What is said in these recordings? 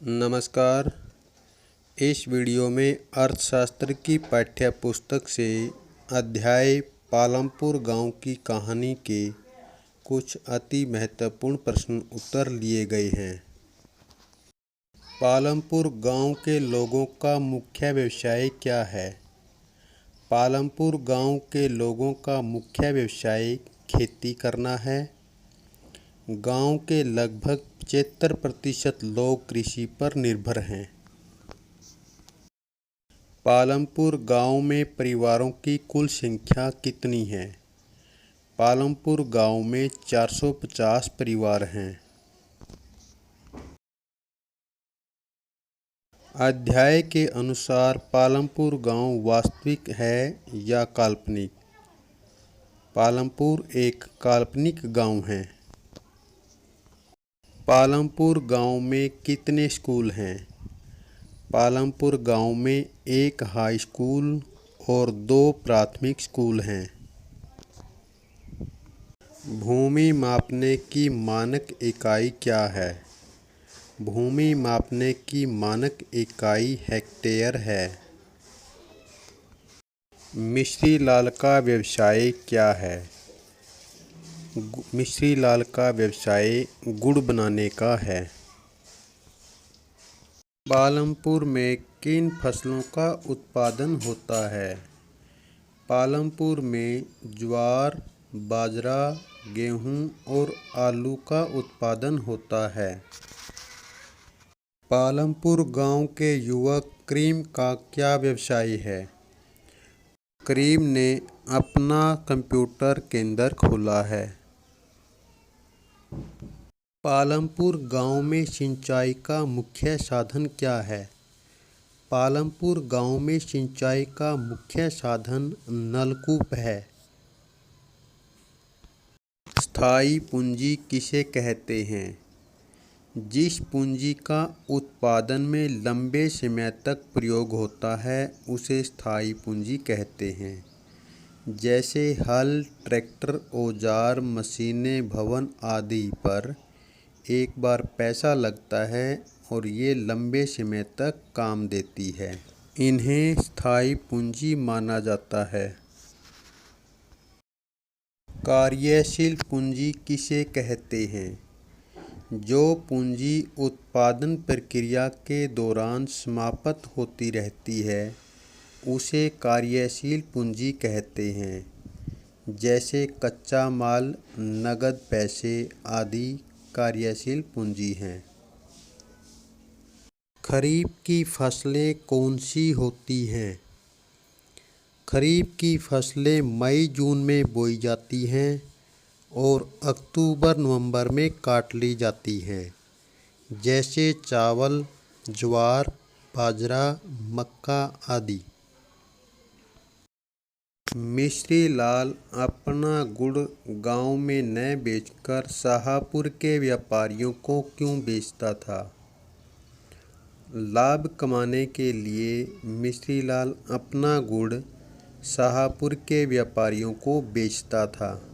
नमस्कार। इस वीडियो में अर्थशास्त्र की पाठ्य पुस्तक से अध्याय पालमपुर गांव की कहानी के कुछ अति महत्वपूर्ण प्रश्न उत्तर लिए गए हैं। पालमपुर गांव के लोगों का मुख्य व्यवसाय क्या है? पालमपुर गांव के लोगों का मुख्य व्यवसाय खेती करना है। गांव के लगभग 75% लोग कृषि पर निर्भर हैं। पालमपुर गांव में परिवारों की कुल संख्या कितनी है? पालमपुर गांव में 450 परिवार हैं। अध्याय के अनुसार पालमपुर गांव वास्तविक है या काल्पनिक? पालमपुर एक काल्पनिक गांव है। पालमपुर गांव में कितने स्कूल हैं? पालमपुर गांव में एक हाई स्कूल और 2 प्राथमिक स्कूल हैं। भूमि मापने की मानक इकाई क्या है? भूमि मापने की मानक इकाई हेक्टेयर है। मिश्री लाल का व्यवसाय क्या है? मिश्री लाल का व्यवसाय गुड़ बनाने का है। पालमपुर में किन फसलों का उत्पादन होता है? पालमपुर में ज्वार, बाजरा, गेहूं और आलू का उत्पादन होता है। पालमपुर गांव के युवक करीम का क्या व्यवसाय है? करीम ने अपना कंप्यूटर केंद्र खोला है। पालमपुर गांव में सिंचाई का मुख्य साधन क्या है? पालमपुर गांव में सिंचाई का मुख्य साधन नलकूप है। स्थायी पूंजी किसे कहते हैं? जिस पूंजी का उत्पादन में लंबे समय तक प्रयोग होता है उसे स्थायी पूंजी कहते हैं। जैसे हल, ट्रैक्टर, औजार, मशीनें, भवन आदि पर एक बार पैसा लगता है और ये लंबे समय तक काम देती है। इन्हें स्थायी पूंजी माना जाता है। कार्यशील पूंजी किसे कहते हैं? जो पूंजी उत्पादन प्रक्रिया के दौरान समाप्त होती रहती है उसे कार्यशील पूंजी कहते हैं। जैसे कच्चा माल, नगद पैसे आदि कार्यशील पूंजी हैं। खरीफ की फसलें कौन सी होती हैं? खरीफ की फसलें मई-जून में बोई जाती हैं और अक्टूबर-नवंबर में काट ली जाती हैं। जैसे चावल, ज्वार, बाजरा, मक्का आदि। मिश्री लाल अपना गुड़ गांव में न बेचकर शाहपुर के व्यापारियों को क्यों बेचता था? लाभ कमाने के लिए मिश्री लाल अपना गुड़ शाहपुर के व्यापारियों को बेचता था।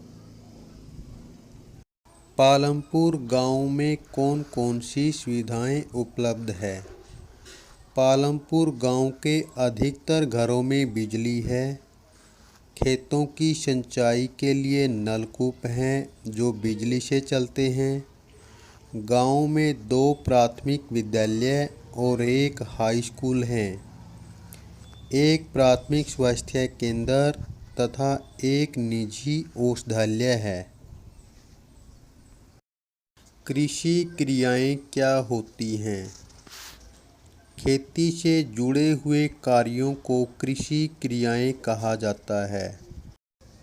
पालमपुर गांव में कौन कौन सी सुविधाएं उपलब्ध है? पालमपुर गांव के अधिकतर घरों में बिजली है। खेतों की सिंचाई के लिए नलकूप हैं जो बिजली से चलते हैं। गांव में 2 प्राथमिक विद्यालय और एक हाई स्कूल हैं। एक प्राथमिक स्वास्थ्य केंद्र तथा एक निजी औषधालय है। कृषि क्रियाएं क्या होती हैं? खेती से जुड़े हुए कार्यों को कृषि क्रियाएं कहा जाता है।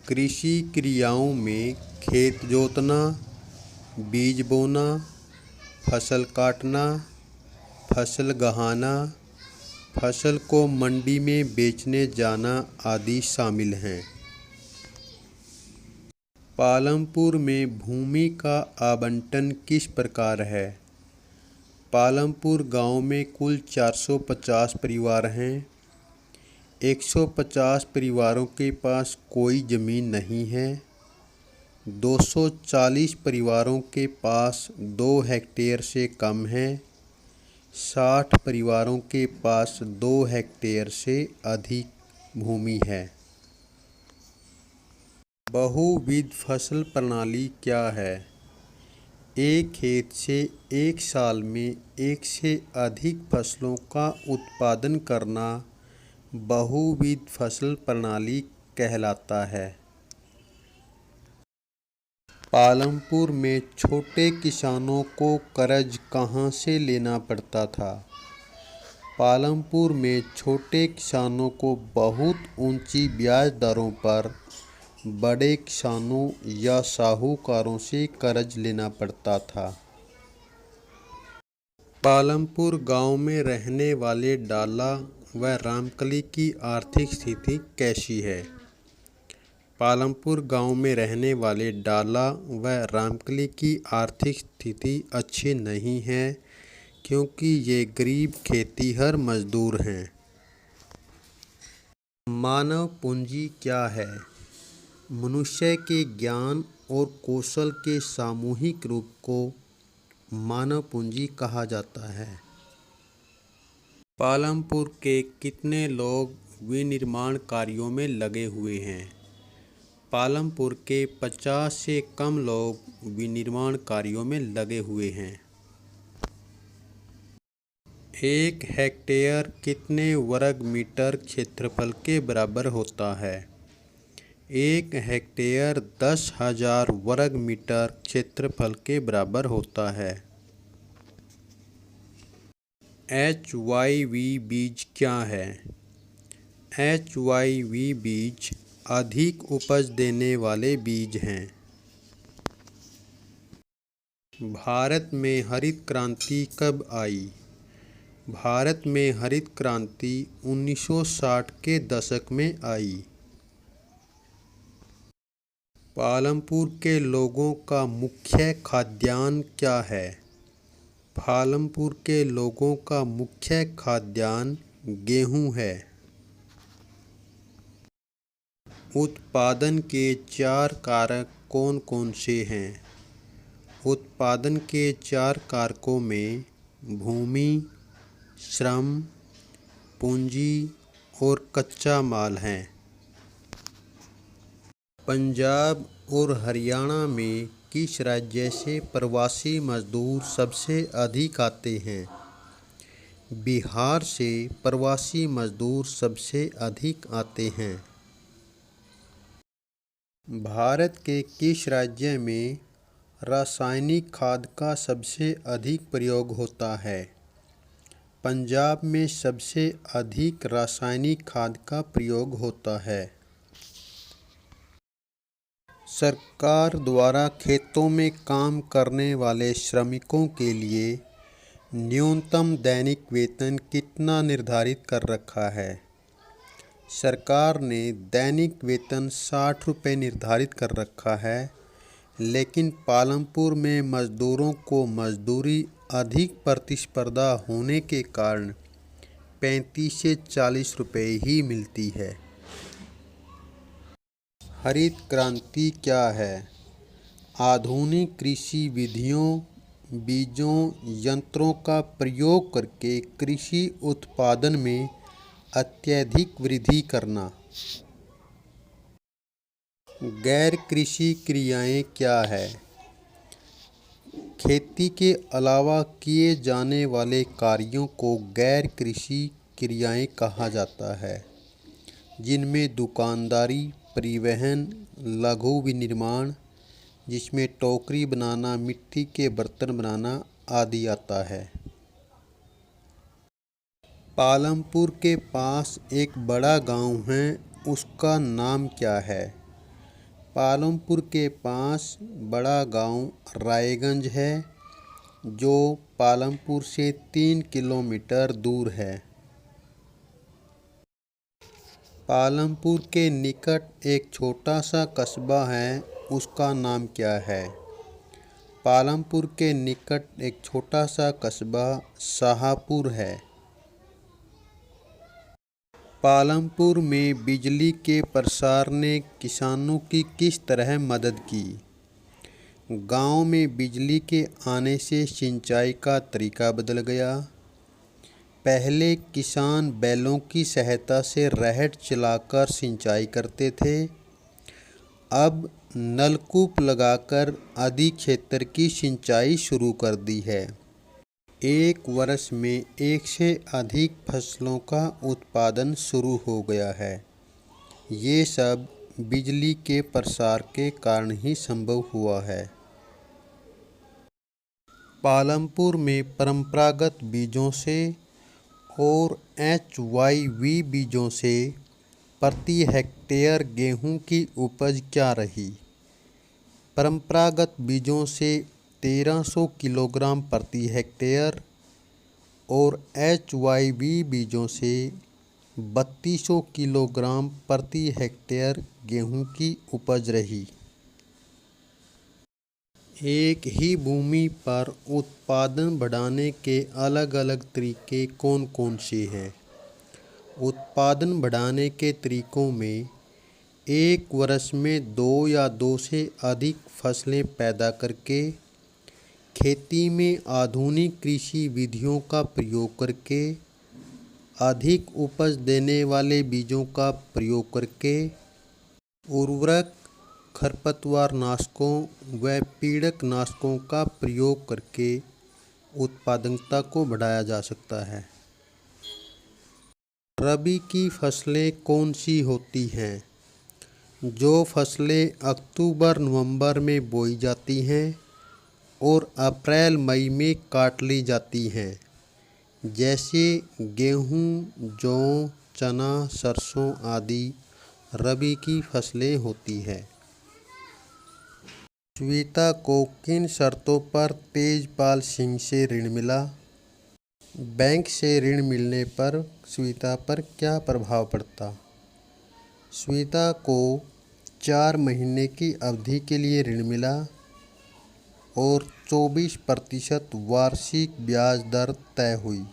कृषि क्रियाओं में खेत जोतना, बीज बोना, फसल काटना, फसल गहाना, फसल को मंडी में बेचने जाना आदि शामिल हैं। पालमपुर में भूमि का आवंटन किस प्रकार है? पालमपुर गांव में कुल 450 परिवार हैं। 150 परिवारों के पास कोई ज़मीन नहीं है। 240 परिवारों के पास 2 हेक्टेयर से कम है। 60 परिवारों के पास 2 हेक्टेयर से अधिक भूमि है। बहुविध फसल प्रणाली क्या है? एक खेत से एक साल में एक से अधिक फसलों का उत्पादन करना बहुविध फसल प्रणाली कहलाता है। पालमपुर में छोटे किसानों को कर्ज कहाँ से लेना पड़ता था? पालमपुर में छोटे किसानों को बहुत ऊंची ब्याज दरों पर बड़े किसानों या साहूकारों से कर्ज लेना पड़ता था। पालमपुर गांव में रहने वाले डाला व रामकली की आर्थिक स्थिति कैसी है? पालमपुर गांव में रहने वाले डाला व रामकली की आर्थिक स्थिति अच्छी नहीं है, क्योंकि ये गरीब खेतीहर मजदूर हैं। मानव पूंजी क्या है? मनुष्य के ज्ञान और कौशल के सामूहिक रूप को मानव पूंजी कहा जाता है। पालमपुर के कितने लोग विनिर्माण कार्यों में लगे हुए हैं? पालमपुर के 50 से कम लोग विनिर्माण कार्यों में लगे हुए हैं। 1 हेक्टेयर कितने वर्ग मीटर क्षेत्रफल के बराबर होता है? 1 हेक्टेयर 10,000 वर्ग मीटर क्षेत्रफल के बराबर होता है। HYV बीज क्या है? HYV बीज अधिक उपज देने वाले बीज हैं। भारत में हरित क्रांति कब आई? भारत में हरित क्रांति 1960 के दशक में आई। पालमपुर के लोगों का मुख्य खाद्यान्न क्या है? पालमपुर के लोगों का मुख्य खाद्यान्न गेहूं है। उत्पादन के 4 कारक कौन कौन से हैं? उत्पादन के 4 कारकों में भूमि, श्रम, पूंजी और कच्चा माल है। पंजाब और हरियाणा में किस राज्य से प्रवासी मजदूर सबसे अधिक आते हैं? बिहार से प्रवासी मजदूर सबसे अधिक आते हैं। भारत के किस राज्य में रासायनिक खाद का सबसे अधिक प्रयोग होता है? पंजाब में सबसे अधिक रासायनिक खाद का प्रयोग होता है। सरकार द्वारा खेतों में काम करने वाले श्रमिकों के लिए न्यूनतम दैनिक वेतन कितना निर्धारित कर रखा है? सरकार ने दैनिक वेतन 60 रुपये निर्धारित कर रखा है, लेकिन पालमपुर में मजदूरों को मजदूरी अधिक प्रतिस्पर्धा होने के कारण 35 से 40 रुपये ही मिलती है। हरित क्रांति क्या है? आधुनिक कृषि विधियों, बीजों, यंत्रों का प्रयोग करके कृषि उत्पादन में अत्यधिक वृद्धि करना। गैर कृषि क्रियाएं क्या है? खेती के अलावा किए जाने वाले कार्यों को गैर कृषि क्रियाएं कहा जाता है, जिनमें दुकानदारी, परिवहन, लघु विनिर्माण, जिसमें टोकरी बनाना, मिट्टी के बर्तन बनाना आदि आता है। पालमपुर के पास एक बड़ा गांव है, उसका नाम क्या है? पालमपुर के पास बड़ा गांव रायगंज है, जो पालमपुर से 3 किलोमीटर दूर है। पालमपुर के निकट एक छोटा सा कस्बा है, उसका नाम क्या है? पालमपुर के निकट एक छोटा सा कस्बा शाहपुर है। पालमपुर में बिजली के प्रसार ने किसानों की किस तरह मदद की? गांव में बिजली के आने से सिंचाई का तरीका बदल गया। पहले किसान बैलों की सहायता से रहट चलाकर सिंचाई करते थे। अब नलकूप लगाकर अधिक क्षेत्र की सिंचाई शुरू कर दी है। एक वर्ष में एक से अधिक फसलों का उत्पादन शुरू हो गया है। ये सब बिजली के प्रसार के कारण ही संभव हुआ है। पालमपुर में परंपरागत बीजों से और HYV बीजों से प्रति हेक्टेयर गेहूं की उपज क्या रही? परंपरागत बीजों से 1300 किलोग्राम प्रति हेक्टेयर और HYV बीजों से 3200 किलोग्राम प्रति हेक्टेयर गेहूं की उपज रही। एक ही भूमि पर उत्पादन बढ़ाने के अलग अलग तरीके कौन कौन से हैं? उत्पादन बढ़ाने के तरीकों में एक वर्ष में 2 या 2 से अधिक फसलें पैदा करके, खेती में आधुनिक कृषि विधियों का प्रयोग करके, अधिक उपज देने वाले बीजों का प्रयोग करके, उर्वरक, खरपतवार नाशकों व पीड़क नाशकों का प्रयोग करके उत्पादकता को बढ़ाया जा सकता है। रबी की फसलें कौन सी होती हैं? जो फसलें अक्टूबर नवंबर में बोई जाती हैं और अप्रैल मई में काट ली जाती हैं, जैसे गेहूं, जौ, चना, सरसों आदि रबी की फसलें होती हैं। श्वेता को किन शर्तों पर तेजपाल सिंह से ऋण मिला? बैंक से ऋण मिलने पर श्वेता पर क्या प्रभाव पड़ता? श्वेता को 4 महीने की अवधि के लिए ऋण मिला और 24% वार्षिक ब्याज दर तय हुई।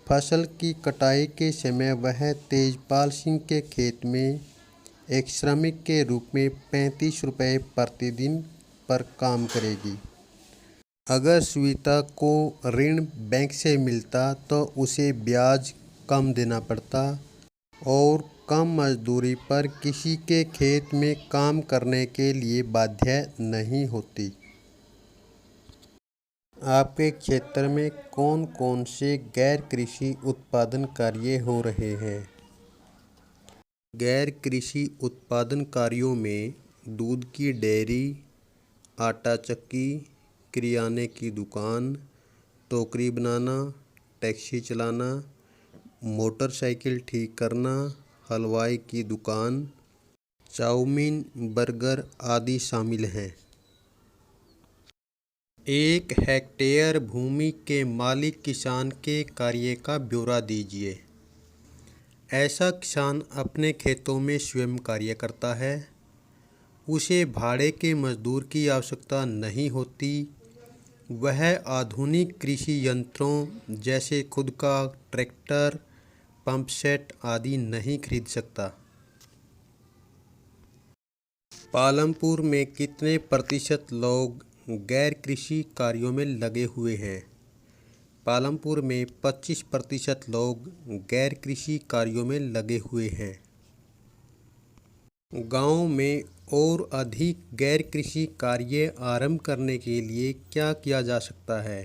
फसल की कटाई के समय वह तेजपाल सिंह के खेत में एक श्रमिक के रूप में 35 रुपये प्रतिदिन पर काम करेगी। अगर श्वेता को ऋण बैंक से मिलता तो उसे ब्याज कम देना पड़ता और कम मजदूरी पर किसी के खेत में काम करने के लिए बाध्य नहीं होती। आपके क्षेत्र में कौन कौन से गैर कृषि उत्पादन कार्य हो रहे हैं? गैर कृषि उत्पादन कार्यों में दूध की डेयरी, आटा चक्की, किराने की दुकान, टोकरी बनाना, टैक्सी चलाना, मोटरसाइकिल ठीक करना, हलवाई की दुकान, चाउमीन, बर्गर आदि शामिल हैं। 1 हेक्टेयर भूमि के मालिक किसान के कार्य का ब्यौरा दीजिए। ऐसा किसान अपने खेतों में स्वयं कार्य करता है। उसे भाड़े के मजदूर की आवश्यकता नहीं होती। वह आधुनिक कृषि यंत्रों जैसे खुद का ट्रैक्टर, पंप सेट आदि नहीं खरीद सकता। पालमपुर में कितने प्रतिशत लोग गैर कृषि कार्यों में लगे हुए हैं? पालमपुर में 25% लोग गैर कृषि कार्यों में लगे हुए हैं। गांव में और अधिक गैर कृषि कार्य आरंभ करने के लिए क्या किया जा सकता है?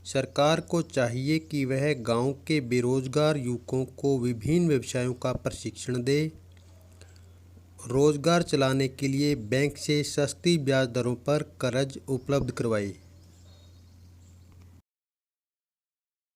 सरकार को चाहिए कि वह गांव के बेरोजगार युवकों को विभिन्न व्यवसायों का प्रशिक्षण दे। रोजगार चलाने के लिए बैंक से सस्ती ब्याज दरों पर कर्ज उपलब्ध करवाए।